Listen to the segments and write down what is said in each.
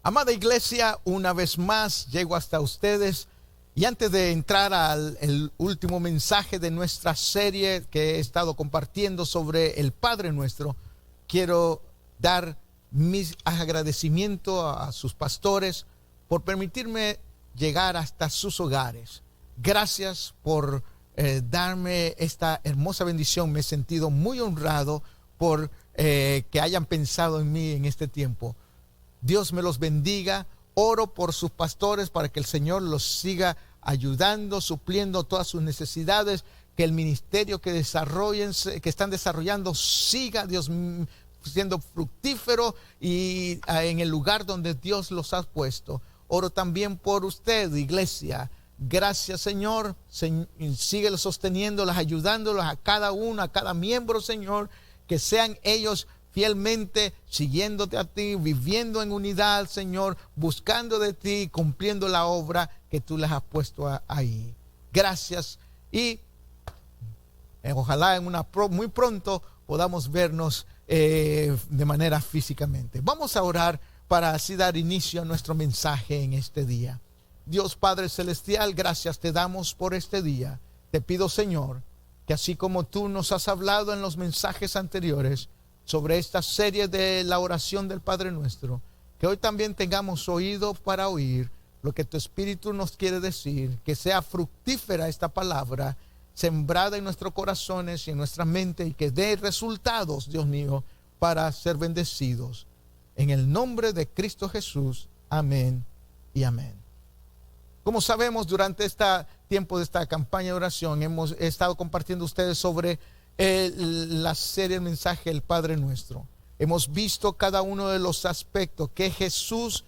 Amada iglesia, una vez más llego hasta ustedes y antes de entrar al el último mensaje de nuestra serie que he estado compartiendo sobre el Padre Nuestro, quiero dar mis agradecimientos a sus pastores por permitirme llegar hasta sus hogares. Gracias por darme esta hermosa bendición. Me he sentido muy honrado por que hayan pensado en mí en este tiempo. Dios me los bendiga. Oro por sus pastores para que el Señor los siga ayudando, supliendo todas sus necesidades, que el ministerio que están desarrollando siga, Dios, siendo fructífero y en el lugar donde Dios los ha puesto. Oro también por usted, iglesia. Gracias, Señor. Síguelos sosteniéndolos, ayudándolos a cada uno, a cada miembro, Señor, que sean ellos fielmente siguiéndote a ti, viviendo en unidad, Señor, buscando de ti, cumpliendo la obra que tú les has puesto ahí. Gracias y ojalá muy pronto podamos vernos de manera físicamente. Vamos a orar para así dar inicio a nuestro mensaje en este día. Dios Padre Celestial, gracias te damos por este día. Te pido, Señor, que así como tú nos has hablado en los mensajes anteriores sobre esta serie de la oración del Padre Nuestro, que hoy también tengamos oído para oír lo que tu Espíritu nos quiere decir, que sea fructífera esta palabra, sembrada en nuestros corazones y en nuestra mente, y que dé resultados, Dios mío, para ser bendecidos. En el nombre de Cristo Jesús, amén y amén. Como sabemos, durante este tiempo de esta campaña de oración, hemos estado compartiendo ustedes sobre la serie, el mensaje del Padre Nuestro. Hemos visto cada uno de los aspectos que Jesús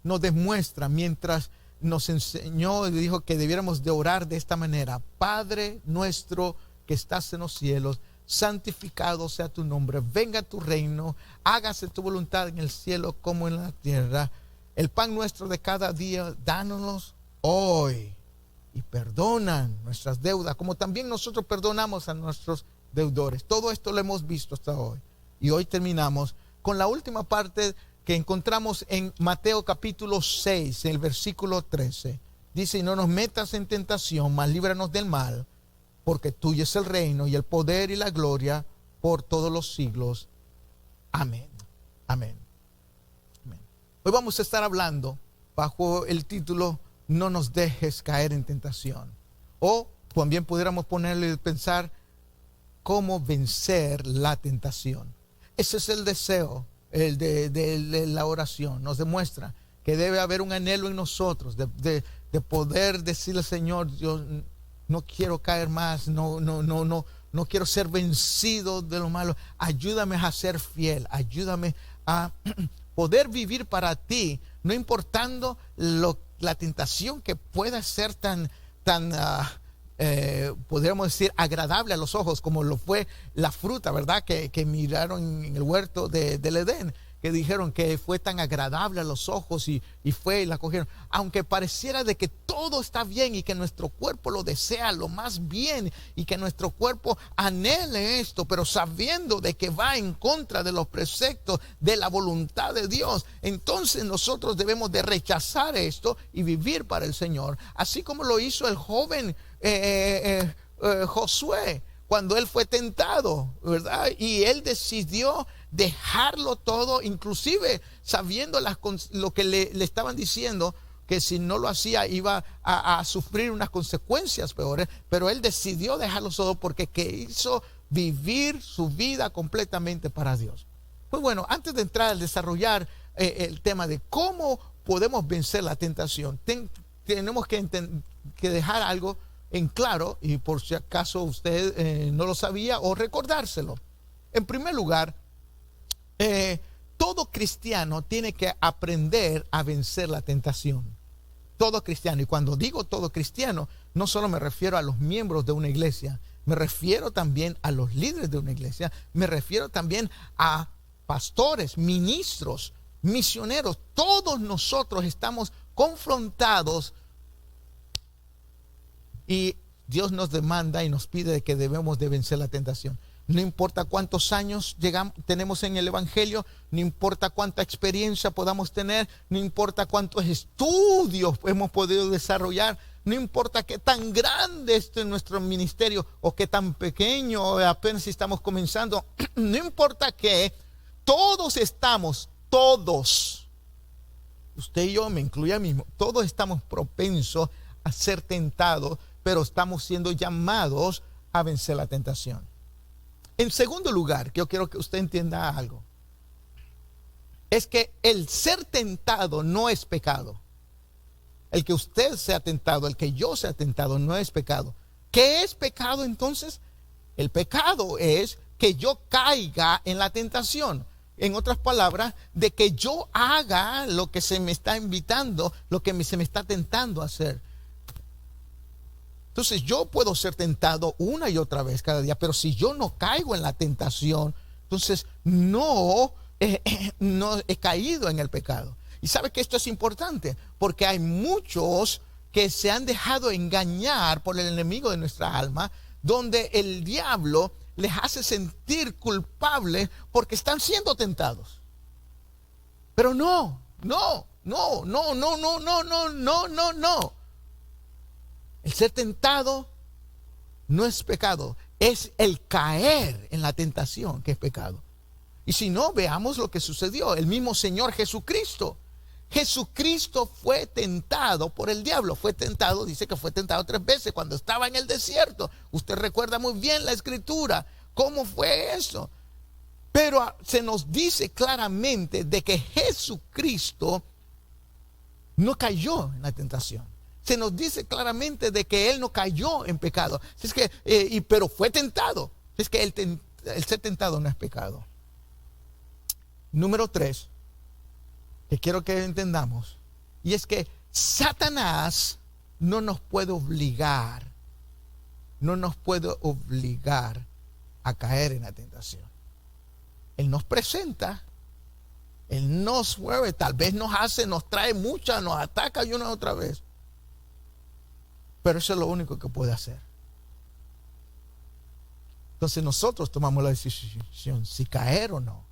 nos demuestra mientras nos enseñó y dijo que debiéramos de orar de esta manera: Padre nuestro que estás en los cielos, santificado sea tu nombre, venga tu reino, hágase tu voluntad en el cielo como en la tierra. El pan nuestro de cada día, dánoslo hoy. Y perdonan nuestras deudas, como también nosotros perdonamos a nuestros deudores. Todo esto lo hemos visto hasta hoy. Y hoy terminamos con la última parte que encontramos en Mateo capítulo 6, en el versículo 13. Dice: y no nos metas en tentación, mas líbranos del mal, porque tuyo es el reino y el poder y la gloria por todos los siglos. Amén. Amén. Amén. Hoy vamos a estar hablando bajo el título: no nos dejes caer en tentación. O también pudiéramos ponerle y pensar: cómo vencer la tentación. Ese es el deseo de la oración. Nos demuestra que debe haber un anhelo en nosotros de poder decirle: Señor, yo no quiero caer más, no quiero ser vencido de lo malo. Ayúdame a ser fiel, ayúdame a poder vivir para ti, no importando la tentación que pueda ser tan podríamos decir agradable a los ojos, como lo fue la fruta, ¿verdad? Que miraron en el huerto del Edén, que dijeron que fue tan agradable a los ojos y fue y la cogieron. Aunque pareciera de que todo está bien y que nuestro cuerpo lo desea lo más bien y que nuestro cuerpo anhele esto, pero sabiendo de que va en contra de los preceptos de la voluntad de Dios, entonces nosotros debemos de rechazar esto y vivir para el Señor. Así como lo hizo el joven Josué cuando él fue tentado, ¿verdad? Y él decidió dejarlo todo, inclusive sabiendo lo que le estaban diciendo, que si no lo hacía iba a sufrir unas consecuencias peores, pero él decidió dejarlo todo porque quiso vivir su vida completamente para Dios. Pues bueno, antes de entrar a desarrollar el tema de cómo podemos vencer la tentación, tenemos que dejar algo en claro, y por si acaso usted no lo sabía, o recordárselo. En primer lugar, todo cristiano tiene que aprender a vencer la tentación. Todo cristiano. Y cuando digo todo cristiano, no solo me refiero a los miembros de una iglesia, me refiero también a los líderes de una iglesia, me refiero también a pastores, ministros, misioneros. Todos nosotros estamos confrontados y Dios nos demanda y nos pide que debemos de vencer la tentación. no importa cuántos años tenemos en el Evangelio, no importa cuánta experiencia podamos tener, no importa cuántos estudios hemos podido desarrollar, no importa qué tan grande esté nuestro ministerio o qué tan pequeño o apenas si estamos comenzando, no importa qué, todos, usted y yo, me incluye a mí mismo, todos estamos propensos a ser tentados, pero estamos siendo llamados a vencer la tentación. En segundo lugar, que yo quiero que usted entienda algo, es que el ser tentado no es pecado. El que usted sea tentado, el que yo sea tentado, no es pecado. ¿Qué es pecado entonces? El pecado es que yo caiga en la tentación. En otras palabras, de que yo haga lo que se me está invitando, lo que se me está tentando a hacer. Entonces yo puedo ser tentado una y otra vez cada día, pero si yo no caigo en la tentación, entonces no he caído en el pecado. Y sabe que esto es importante, porque hay muchos que se han dejado engañar por el enemigo de nuestra alma, donde el diablo les hace sentir culpables porque están siendo tentados. Pero no. El ser tentado no es pecado, es el caer en la tentación que es pecado. Y si no, veamos lo que sucedió. El mismo Señor Jesucristo fue tentado por el diablo. Fue tentado, dice que fue tentado 3 veces cuando estaba en el desierto. Usted recuerda muy bien la escritura. ¿Cómo fue eso? Pero se nos dice claramente de que Jesucristo no cayó en la tentación. Se nos dice claramente de que Él no cayó en pecado. Es que, pero fue tentado. Es que el ser tentado no es pecado. Número 3, que quiero que entendamos, y es que Satanás no nos puede obligar a caer en la tentación. Él nos presenta, Él nos mueve, tal vez nos trae mucha, nos ataca y una otra vez. Pero eso es lo único que puede hacer. Entonces nosotros tomamos la decisión si caer o no.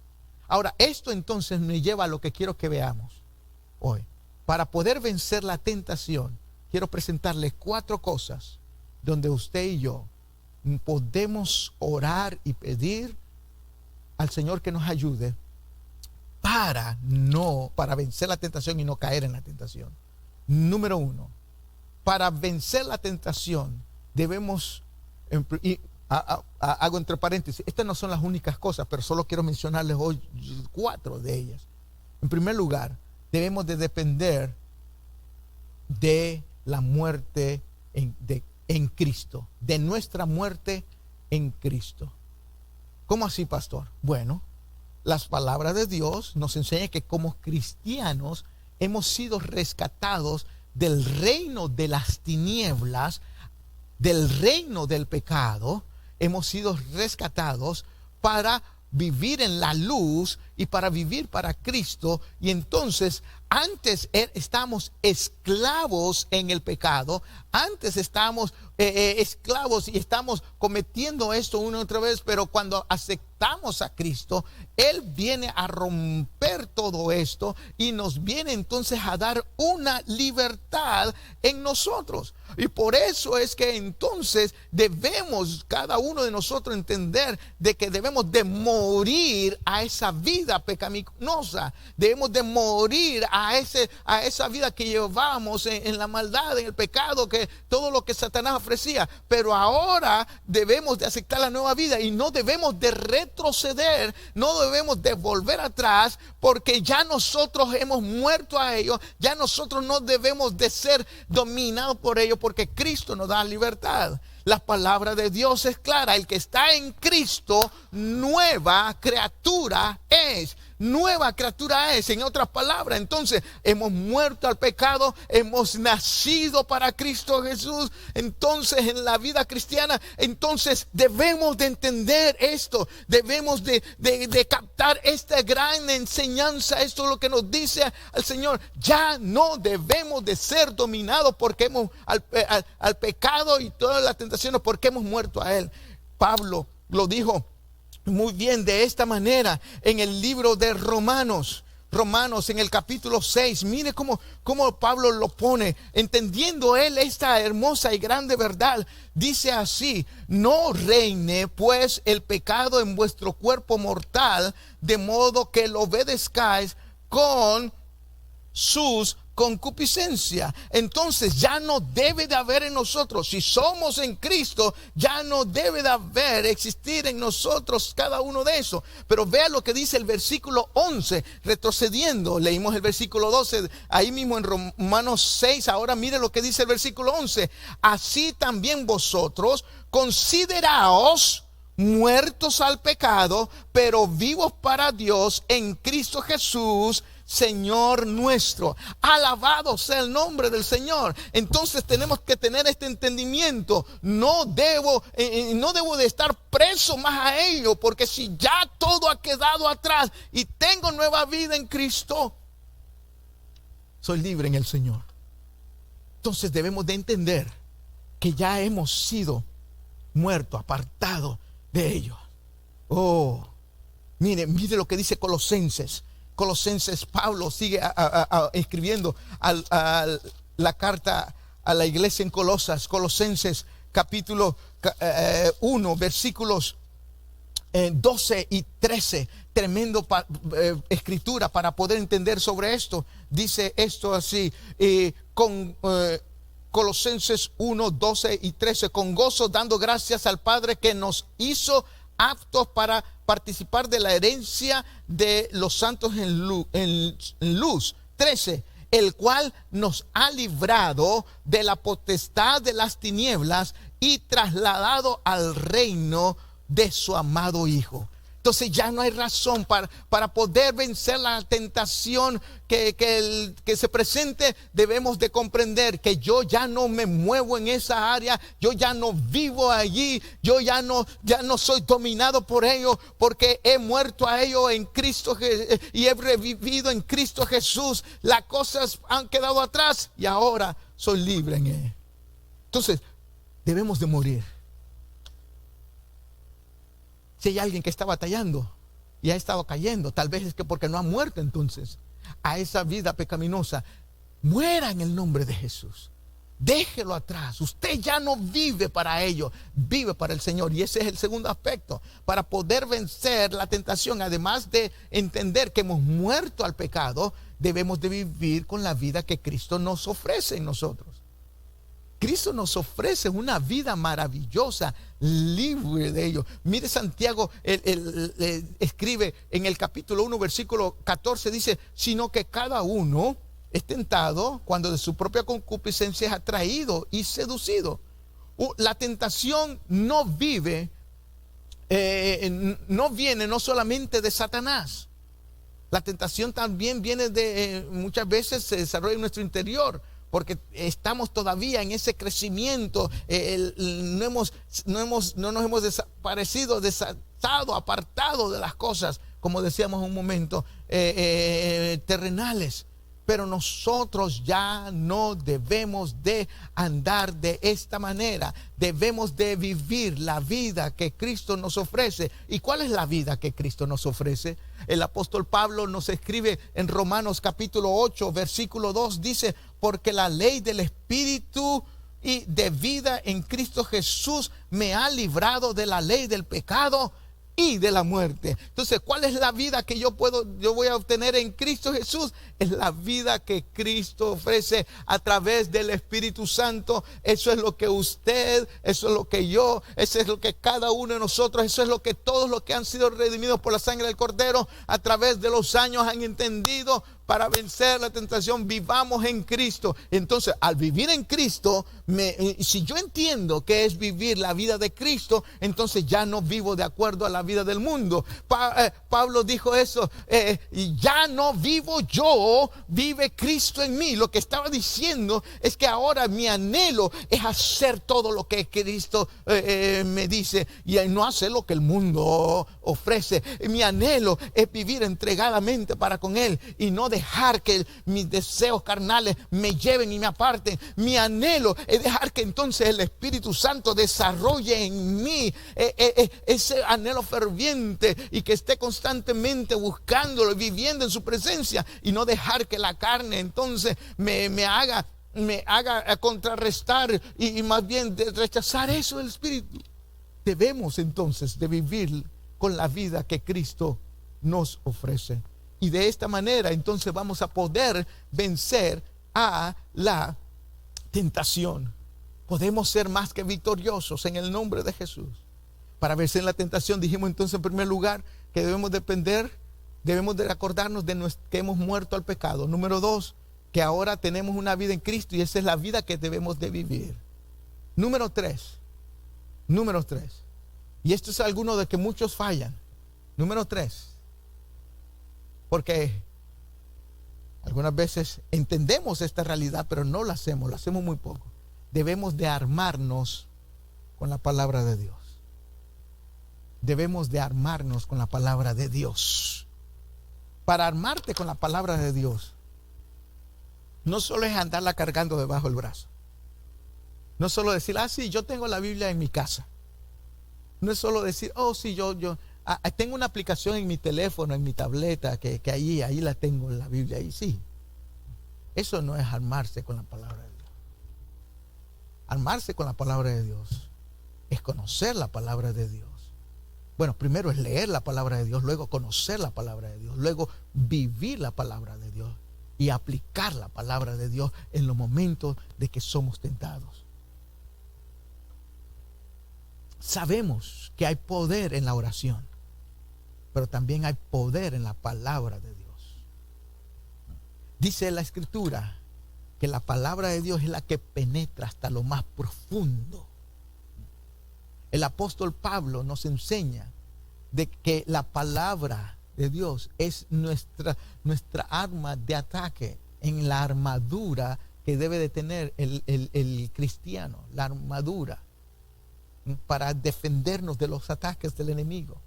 Ahora, esto entonces me lleva a lo que quiero que veamos hoy. Para poder vencer la tentación, quiero presentarles 4 cosas donde usted y yo podemos orar y pedir al Señor que nos ayude para vencer la tentación y no caer en la tentación. Número 1, para vencer la tentación debemos, hago entre paréntesis, estas no son las únicas cosas, pero solo quiero mencionarles hoy 4 de ellas. En primer lugar, debemos de depender de la muerte en Cristo, de nuestra muerte en Cristo. ¿Cómo así, pastor? Bueno, las palabras de Dios nos enseñan que como cristianos hemos sido rescatados del reino de las tinieblas, del reino del pecado. Hemos sido rescatados para vivir en la luz y para vivir para Cristo. Y entonces antes estábamos esclavos en el pecado, antes estábamos esclavos y estamos cometiendo esto una y otra vez, pero cuando aceptamos a Cristo, Él viene a romper todo esto y nos viene entonces a dar una libertad en nosotros. Y por eso es que entonces debemos cada uno de nosotros entender de que debemos de morir a esa vida pecaminosa, debemos de morir a esa vida que llevamos en la maldad, en el pecado, que todo lo que Satanás ofrecía. Pero ahora debemos de aceptar la nueva vida y no debemos de retroceder, no debemos de volver atrás, porque ya nosotros hemos muerto a ellos, ya nosotros no debemos de ser dominados por ellos, porque Cristo nos da libertad. La palabra de Dios es clara: el que está en Cristo, nueva criatura es. Nueva criatura es. En otras palabras, entonces hemos muerto al pecado, hemos nacido para Cristo Jesús. Entonces en la vida cristiana, entonces debemos de entender esto, debemos de captar esta gran enseñanza. Esto es lo que nos dice al Señor: ya no debemos de ser dominados porque hemos al pecado y todas las tentaciones, porque hemos muerto a Él. Pablo lo dijo muy bien de esta manera en el libro de Romanos. Romanos en el capítulo 6, mire cómo Pablo lo pone, entendiendo él esta hermosa y grande verdad. Dice así: no reine pues el pecado en vuestro cuerpo mortal, de modo que lo obedezcáis con sus concupiscencia. Entonces ya no debe de haber en nosotros, si somos en Cristo, ya no debe de haber, existir en nosotros cada uno de esos. Pero vea lo que dice el versículo 11, retrocediendo, leímos el versículo 12, ahí mismo en Romanos 6, ahora mire lo que dice el versículo 11: así también vosotros consideraos muertos al pecado, pero vivos para Dios en Cristo Jesús, Señor nuestro. Alabado sea el nombre del Señor. Entonces tenemos que tener este entendimiento. No debo de estar preso más a ello, porque si ya todo ha quedado atrás y tengo nueva vida en Cristo, soy libre en el Señor. Entonces debemos de entender que ya hemos sido muertos, apartados de ellos. Oh, mire lo que dice Colosenses. Pablo sigue escribiendo a la carta a la iglesia en Colosas. Colosenses capítulo 1, versículos 12 y 13. Tremendo escritura para poder entender sobre esto. Dice esto así, Colosenses 1, 12 y 13: con gozo dando gracias al Padre que nos hizo aptos para participar de la herencia de los santos en luz. 13: el cual nos ha librado de la potestad de las tinieblas y trasladado al reino de su amado Hijo. Entonces ya no hay razón para poder vencer la tentación que se presente. Debemos de comprender que yo ya no me muevo en esa área, yo ya no vivo allí, yo ya no soy dominado por ello, porque he muerto a ello en Cristo y he revivido en Cristo Jesús. Las cosas han quedado atrás y ahora soy libre en él. Entonces debemos de morir. Si hay alguien que está batallando y ha estado cayendo, tal vez es que porque no ha muerto entonces a esa vida pecaminosa, muera en el nombre de Jesús. Déjelo atrás. Usted ya no vive para ello, vive para el Señor. Y ese es el segundo aspecto. Para poder vencer la tentación, además de entender que hemos muerto al pecado, debemos de vivir con la vida que Cristo nos ofrece en nosotros. Cristo nos ofrece una vida maravillosa, libre de ello. Mire, Santiago escribe en el capítulo 1, versículo 14, dice: sino que cada uno es tentado cuando de su propia concupiscencia es atraído y seducido. La tentación no viene no solamente de Satanás. La tentación también viene muchas veces se desarrolla en nuestro interior, porque estamos todavía en ese crecimiento. No nos hemos desaparecido, desatado, apartado de las cosas, como decíamos un momento, terrenales. Pero nosotros ya no debemos de andar de esta manera. Debemos de vivir la vida que Cristo nos ofrece. ¿Y cuál es la vida que Cristo nos ofrece? El apóstol Pablo nos escribe en Romanos capítulo 8, versículo 2, dice: porque la ley del Espíritu y de vida en Cristo Jesús me ha librado de la ley del pecado y de la muerte. Entonces, ¿cuál es la vida que yo voy a obtener en Cristo Jesús? Es la vida que Cristo ofrece a través del Espíritu Santo. Eso es lo que usted, eso es lo que yo, eso es lo que cada uno de nosotros, eso es lo que todos los que han sido redimidos por la sangre del Cordero a través de los años han entendido. Para vencer la tentación, vivamos en Cristo. Entonces, al vivir en Cristo, si yo entiendo que es vivir la vida de Cristo, entonces ya no vivo de acuerdo a la vida del mundo. Pablo dijo eso: ya no vivo yo, vive Cristo en mí. Lo que estaba diciendo es que ahora mi anhelo es hacer todo lo que Cristo me dice, y no hacer lo que el mundo ofrece. Mi anhelo es vivir entregadamente para con Él y no dejar que mis deseos carnales me lleven y me aparten. Mi anhelo es dejar que entonces el Espíritu Santo desarrolle en mí ese anhelo ferviente y que esté constantemente buscándolo, viviendo en su presencia, y no dejar que la carne entonces me haga contrarrestar y más bien de rechazar eso del Espíritu. Debemos entonces de vivir con la vida que Cristo nos ofrece. Y de esta manera entonces vamos a poder vencer a la tentación. Podemos ser más que victoriosos en el nombre de Jesús. Para vencer la tentación, dijimos entonces en primer lugar que debemos de acordarnos de que hemos muerto al pecado. Número 2, que ahora tenemos una vida en Cristo y esa es la vida que debemos de vivir. Número 3, y esto es alguno de que muchos fallan. Número 3, porque algunas veces entendemos esta realidad, pero no la hacemos, muy poco. Debemos de armarnos con la palabra de Dios. Debemos de armarnos con la palabra de Dios. Para armarte con la palabra de Dios, no solo es andarla cargando debajo del brazo. No es solo decir, sí, yo tengo la Biblia en mi casa. No es solo decir, sí, yo tengo una aplicación en mi teléfono, en mi tableta, que ahí la tengo, la Biblia, ahí sí. Eso no es armarse con la palabra de Dios. Armarse con la palabra de Dios es conocer la palabra de Dios. Bueno, primero es leer la palabra de Dios, luego conocer la palabra de Dios, luego vivir la palabra de Dios y aplicar la palabra de Dios en los momentos de que somos tentados. Sabemos que hay poder en la oración, pero también hay poder en la palabra de Dios. Dice la Escritura que la palabra de Dios es la que penetra hasta lo más profundo. El apóstol Pablo nos enseña de que la palabra de Dios es nuestra arma de ataque, en la armadura que debe de tener el cristiano, la armadura para defendernos de los ataques del enemigo.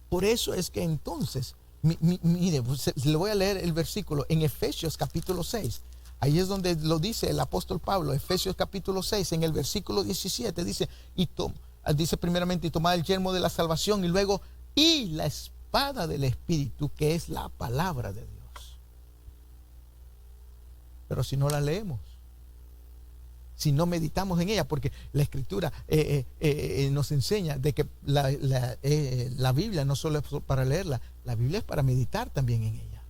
Por eso es que entonces, mire, le voy a leer el versículo en Efesios capítulo 6. Ahí es donde lo dice el apóstol Pablo, Efesios capítulo 6, en el versículo 17, dice primeramente, y tomad el yelmo de la salvación, y luego, y la espada del Espíritu, que es la palabra de Dios. Pero si no la leemos, si no meditamos en ella, porque la Escritura nos enseña de que la Biblia no solo es para leerla, la Biblia es para meditar también en ella,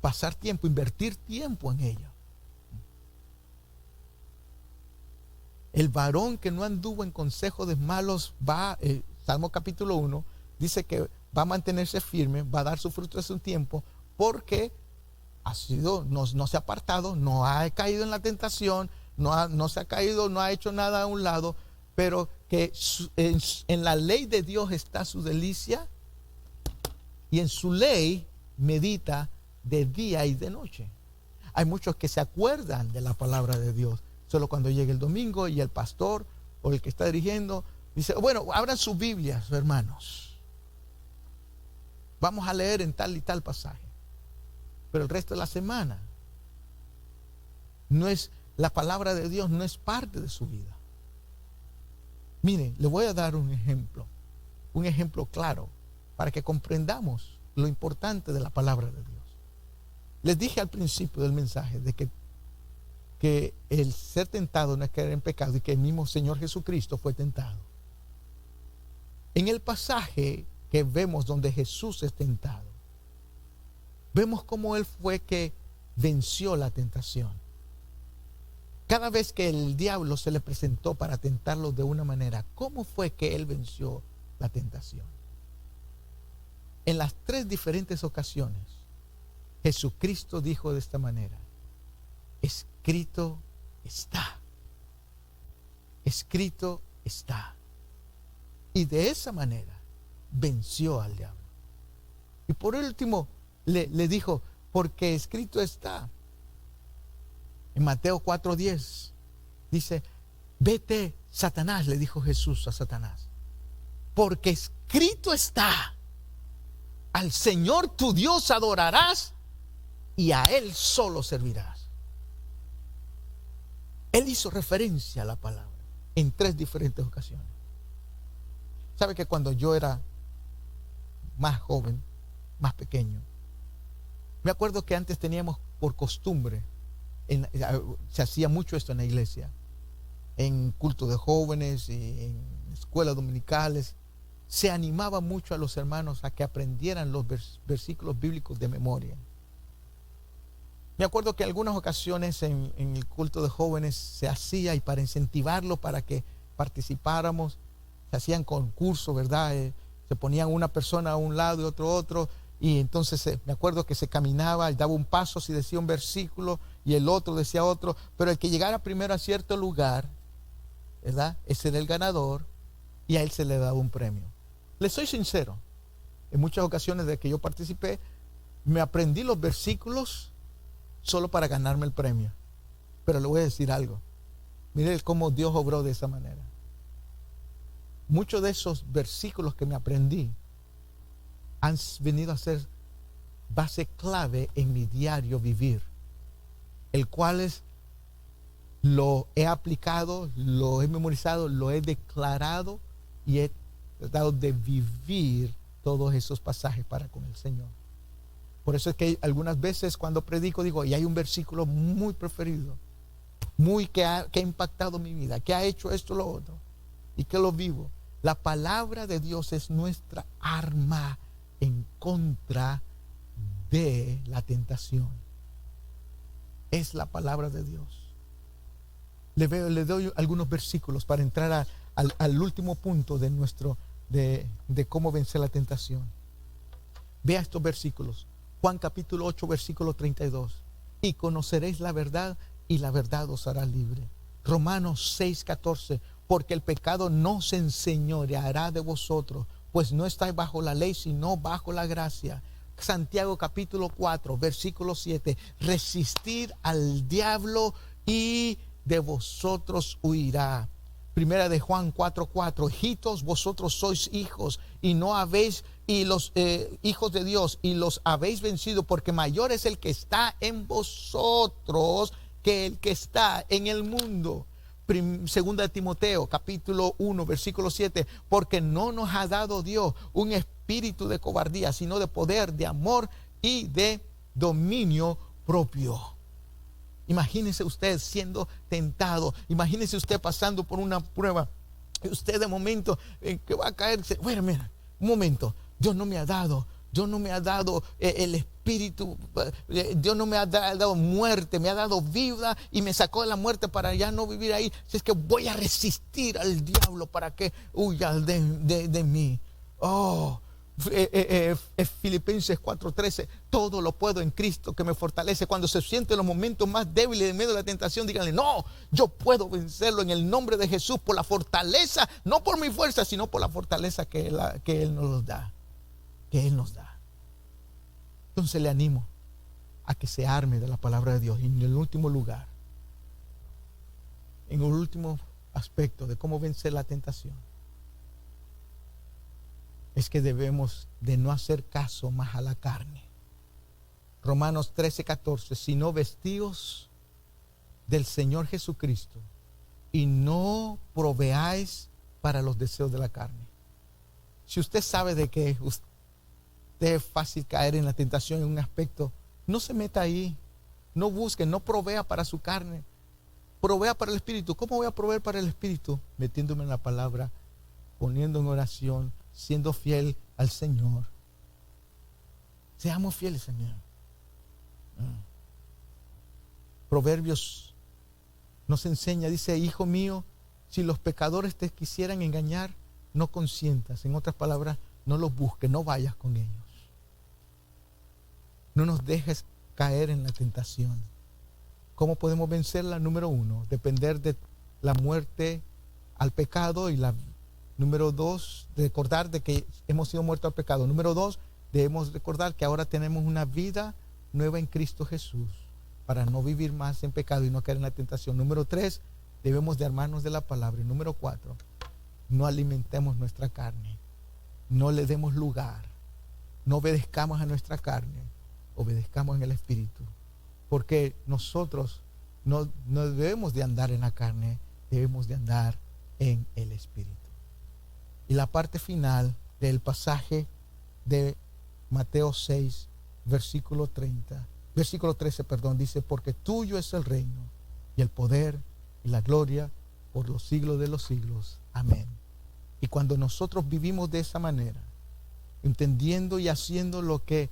pasar tiempo, invertir tiempo en ella. El varón que no anduvo en consejo de malos Salmo capítulo 1 dice que va a mantenerse firme, va a dar su fruto hace un tiempo, porque no se ha apartado, no ha caído en la tentación, no se ha caído, no ha hecho nada a un lado, pero que en la ley de Dios está su delicia, y en su ley medita de día y de noche. Hay muchos que se acuerdan de la palabra de Dios solo cuando llega el domingo y el pastor o el que está dirigiendo dice, bueno, abran sus Biblias, hermanos, vamos a leer en tal y tal pasaje, pero el resto de la semana la palabra de Dios no es parte de su vida. Miren, le voy a dar un ejemplo claro para que comprendamos lo importante de la palabra de Dios. Les dije al principio del mensaje de que el ser tentado no es caer en pecado, y que el mismo Señor Jesucristo fue tentado. En el pasaje que vemos donde Jesús es tentado, vemos cómo Él fue que venció la tentación. Cada vez que el diablo se le presentó para tentarlo de una manera, ¿cómo fue que Él venció la tentación? En las 3 diferentes ocasiones, Jesucristo dijo de esta manera: escrito está. Escrito está. Y de esa manera venció al diablo. Y por último le dijo, porque escrito está. En Mateo 4:10 dice, vete, Satanás, le dijo Jesús a Satanás, porque escrito está, al Señor tu Dios adorarás y a Él solo servirás. Él hizo referencia a la palabra en 3 diferentes ocasiones. Sabe que cuando yo era más joven, más pequeño, me acuerdo que antes teníamos por costumbre, se hacía mucho esto en la iglesia, en cultos de jóvenes y en escuelas dominicales, se animaba mucho a los hermanos a que aprendieran los versículos bíblicos de memoria. Me acuerdo que en algunas ocasiones en el culto de jóvenes se hacía, y para incentivarlo, para que participáramos, se hacían concursos, ¿verdad? Se ponían una persona a un lado y otro, y entonces me acuerdo que se caminaba y daba un paso si decía un versículo y el otro decía otro, pero el que llegara primero a cierto lugar, ¿verdad? Ese era el ganador, y a él se le daba un premio. Les soy sincero, en muchas ocasiones de que yo participé, me aprendí los versículos solo para ganarme el premio. Pero le voy a decir algo. Mire cómo Dios obró de esa manera. Muchos de esos versículos que me aprendí han venido a ser base clave en mi diario vivir, el cual lo he aplicado, lo he memorizado, lo he declarado y he tratado de vivir todos esos pasajes para con el Señor. Por eso es que algunas veces cuando predico digo, y hay un versículo muy preferido, que ha impactado mi vida, que ha hecho esto, lo otro, y que lo vivo. La palabra de Dios es nuestra arma en contra de la tentación. Es la palabra de Dios. Le doy algunos versículos para entrar al último punto de cómo vencer la tentación. Vea estos versículos. Juan capítulo 8, versículo 32. Y conoceréis la verdad, y la verdad os hará libre. Romanos 6, 14. Porque el pecado no se enseñoreará de vosotros, pues no estáis bajo la ley, sino bajo la gracia. Santiago capítulo 4, versículo 7. Resistir al diablo y de vosotros huirá. Primera de Juan 4:4. Hijitos, vosotros sois hijos y no habéis, y los hijos de Dios, y los habéis vencido, porque mayor es el que está en vosotros que el que está en el mundo. Segunda de Timoteo capítulo 1 versículo 7. Porque no nos ha dado Dios un espíritu de cobardía, sino de poder, de amor y de dominio propio. Imagínese usted siendo tentado, imagínese usted pasando por una prueba, y usted de momento que va a caerse, bueno, mira, un momento, Dios no me ha dado el espíritu, Dios no me ha dado muerte, me ha dado vida y me sacó de la muerte para ya no vivir ahí. Si es que voy a resistir al diablo para que huya de mí. Filipenses 4:13. Todo lo puedo en Cristo que me fortalece. Cuando se sienten los momentos más débiles en medio de la tentación, díganle: no, yo puedo vencerlo en el nombre de Jesús, por la fortaleza, no por mi fuerza, sino por la fortaleza que Él nos da. Entonces le animo a que se arme de la palabra de Dios. Y en el último lugar, en el último aspecto de cómo vencer la tentación, es que debemos de no hacer caso más a la carne. Romanos 13:14. Sino vestíos del Señor Jesucristo y no proveáis para los deseos de la carne. Si usted sabe de que usted es fácil caer en la tentación en un aspecto, no se meta ahí, no busque, no provea para su carne, provea para el espíritu. ¿Cómo voy a proveer para el espíritu? Metiéndome en la palabra, poniendo en oración, siendo fiel al Señor. Seamos fieles, Señor. Proverbios nos enseña, dice: hijo mío, si los pecadores te quisieran engañar, no consientas. En otras palabras, no los busques, no vayas con ellos. No nos dejes caer en la tentación. ¿Cómo podemos vencerla? Número 1, depender de la muerte al pecado, y número 2, recordar de que hemos sido muertos al pecado. Número 2, debemos recordar que ahora tenemos una vida nueva en Cristo Jesús, para no vivir más en pecado y no caer en la tentación. Número 3, debemos de armarnos de la palabra. Y número 4, no alimentemos nuestra carne, no le demos lugar, no obedezcamos a nuestra carne, obedezcamos en el Espíritu, porque nosotros no debemos de andar en la carne, debemos de andar en el Espíritu. Y la parte final del pasaje de Mateo 6, versículo 13, dice: porque tuyo es el reino y el poder y la gloria por los siglos de los siglos. Amén. Y cuando nosotros vivimos de esa manera, entendiendo y haciendo lo que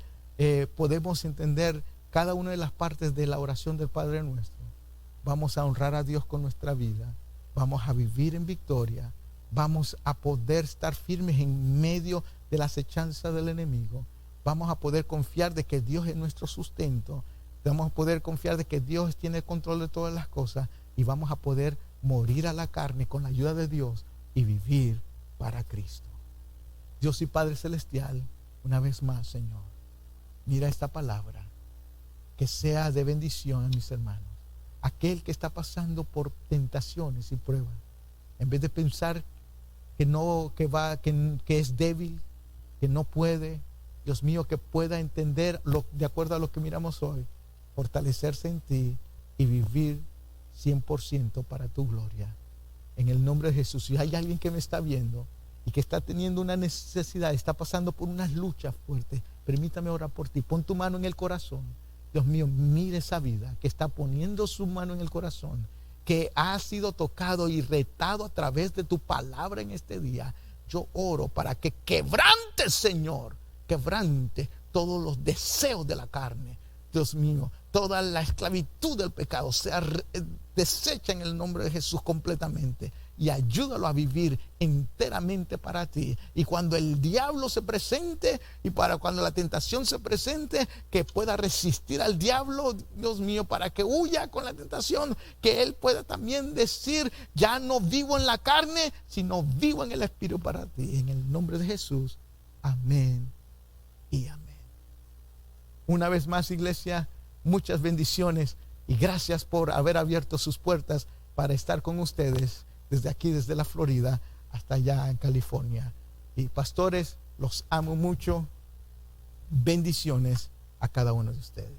podemos entender cada una de las partes de la oración del Padre Nuestro, vamos a honrar a Dios con nuestra vida, vamos a vivir en victoria, vamos a poder estar firmes en medio de la acechanza del enemigo, vamos a poder confiar de que Dios es nuestro sustento, vamos a poder confiar de que Dios tiene el control de todas las cosas, y vamos a poder morir a la carne con la ayuda de Dios y vivir para Cristo. Dios y Padre Celestial, una vez más, Señor, mira esta palabra, que sea de bendición a mis hermanos. Aquel que está pasando por tentaciones y pruebas, en vez de pensar que es débil, que no puede, Dios mío, que pueda entender de acuerdo a lo que miramos hoy, fortalecerse en ti y vivir 100% para tu gloria. En el nombre de Jesús. Si hay alguien que me está viendo y que está teniendo una necesidad, está pasando por unas luchas fuertes, permítame orar por ti. Pon tu mano en el corazón. Dios mío, mire esa vida que está poniendo su mano en el corazón, que ha sido tocado y retado a través de tu palabra en este día. Yo oro para que quebrante, Señor, quebrante todos los deseos de la carne. Dios mío, toda la esclavitud del pecado sea deshecha en el nombre de Jesús completamente, y ayúdalo a vivir enteramente para ti. Y cuando el diablo se presente, y para cuando la tentación se presente, que pueda resistir al diablo, Dios mío, para que huya con la tentación, que él pueda también decir: ya no vivo en la carne, sino vivo en el Espíritu para ti. En el nombre de Jesús, amén y amén. Una vez más, iglesia, muchas bendiciones y gracias por haber abierto sus puertas para estar con ustedes desde aquí, desde la Florida hasta allá en California. Y pastores, los amo mucho. Bendiciones a cada uno de ustedes.